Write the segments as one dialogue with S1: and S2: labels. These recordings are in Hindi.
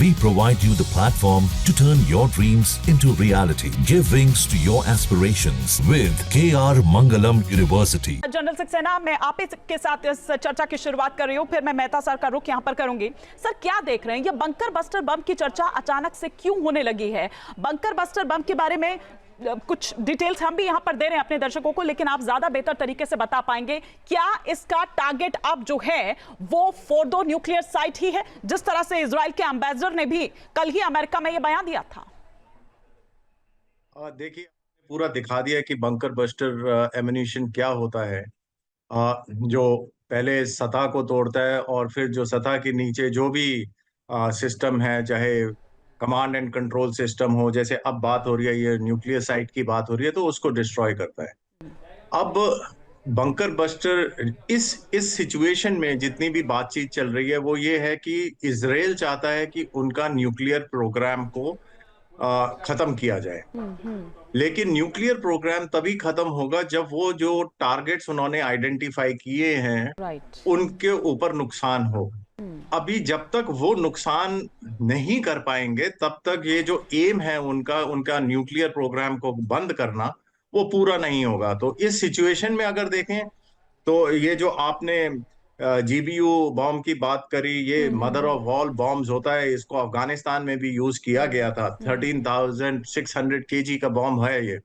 S1: We provide you the platform to turn your dreams into reality. Give wings to your aspirations with KR Mangalam University.
S2: General Saxena, मैं आप ही के साथ इस चर्चा की शुरुआत कर रही हूँ, फिर मैं मेहता सर का रुख यहाँ पर करूंगी। सर, क्या देख रहे हैं, ये बंकर बस्टर बम की चर्चा अचानक से क्यों होने लगी है? बंकर बस्टर बम के बारे में कुछ डिटेल्स हम भी यहां पर दे रहे हैं अपने दर्शकों को, लेकिन आप ज्यादा बेहतर तरीके से बता पाएंगे। क्या इसका टारगेट अब जो है वो फोर्डो न्यूक्लियर साइट ही है, जिस तरह से इजराइल के एम्बेसडर ने भी कल ही अमेरिका में ये बयान दिया था?
S3: देखिए, पूरा दिखा दिया कि बंकर बस्टर एम्यूनिशन क्या होता है, जो पहले सतह को तोड़ता है और फिर जो सतह के नीचे जो भी सिस्टम है, चाहे कमांड एंड कंट्रोल सिस्टम हो, जैसे अब बात हो रही है, ये न्यूक्लियर साइट की बात हो रही है, तो उसको डिस्ट्रॉय करता है। अब बंकर बस्टर इस सिचुएशन में जितनी भी बातचीत चल रही है वो ये है कि इजराइल चाहता है कि उनका न्यूक्लियर प्रोग्राम को खत्म किया जाए। लेकिन न्यूक्लियर प्रोग्राम तभी खत्म होगा जब वो जो टारगेट्स उन्होंने आइडेंटिफाई किए हैं उनके ऊपर नुकसान हो। अभी जब तक वो नुकसान नहीं कर पाएंगे तब तक ये जो एम है उनका न्यूक्लियर प्रोग्राम को बंद करना, वो पूरा नहीं होगा। तो इस सिचुएशन में अगर देखें तो ये जो आपने जीबीयू बॉम्ब की बात करी, ये मदर ऑफ ऑल बॉम्ब्स होता है। इसको अफगानिस्तान में भी यूज किया गया था। 13,600 केजी का बॉम्ब है ये।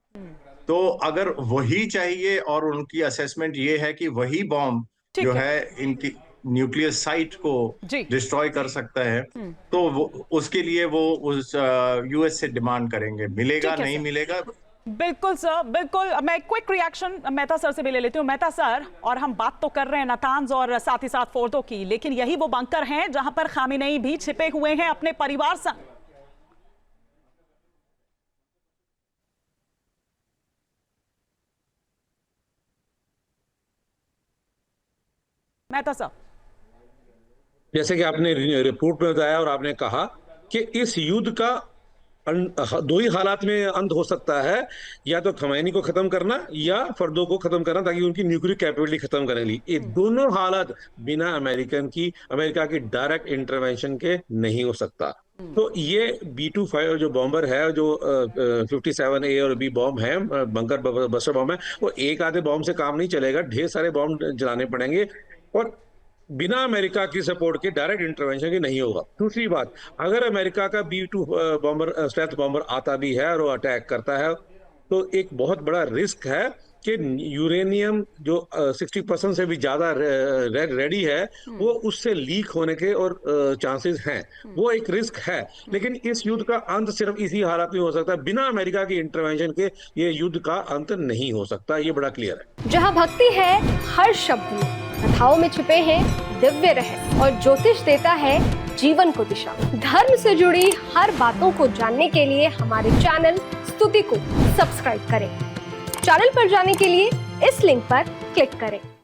S3: तो अगर वही चाहिए और उनकी असेसमेंट ये है कि वही बॉम्ब जो है इनकी न्यूक्लियर साइट को डिस्ट्रॉय कर सकता है, तो उसके लिए वो उस यूएस से डिमांड करेंगे। मिलेगा नहीं मिलेगा?
S2: बिल्कुल सर, बिल्कुल। मैं क्विक रिएक्शन मेहता सर से भी ले लेती हूँ। मेहता सर, और हम बात तो कर रहे हैं नातांज और साथ ही साथ फोर्डो की, लेकिन यही वो बंकर हैं जहां पर खामेनेई भी छिपे हुए हैं अपने परिवार संग। मेहता सर,
S4: जैसे कि आपने रिपोर्ट में बताया और आपने कहा कि इस युद्ध का दो ही हालात में अंत हो सकता है, या तो खमैनी को खत्म करना या फर्दो को खत्म करना, ताकि उनकी न्यूक्लियर कैपेबिलिटी खत्म करने के लिए। ये दोनों हालात बिना अमेरिका की डायरेक्ट इंटरवेंशन के नहीं हो सकता। तो ये B-25 जो बॉम्बर है, जो 57A और B बॉम्ब है, बंकर बस्टर बॉम्ब है, वो एक आधे बॉम्ब से काम नहीं चलेगा, ढेर सारे बॉम्ब जलाने पड़ेंगे और बिना अमेरिका की सपोर्ट के डायरेक्ट इंटरवेंशन की नहीं होगा। दूसरी बात, अगर अमेरिका का B-2 बॉम्बर, स्टेल्थ बॉम्बर आता भी है और वो अटैक करता है, तो एक बहुत बड़ा रिस्क है कि यूरेनियम जो 60% से भी ज्यादा रेडी है, वो उससे लीक होने के और चांसेस हैं। वो एक रिस्क है। लेकिन इस युद्ध का अंत सिर्फ इसी हालत में हो सकता है। बिना अमेरिका की इंटरवेंशन के ये युद्ध का अंत नहीं हो सकता। ये बड़ा क्लियर है।
S5: जहाँ भक्ति है हर शब्द में, कथाओं में छिपे हैं दिव्य रहस्य और ज्योतिष देता है जीवन को दिशा। धर्म से जुड़ी हर बातों को जानने के लिए हमारे चैनल स्तुति को सब्सक्राइब करें। चैनल पर जाने के लिए इस लिंक पर क्लिक करें।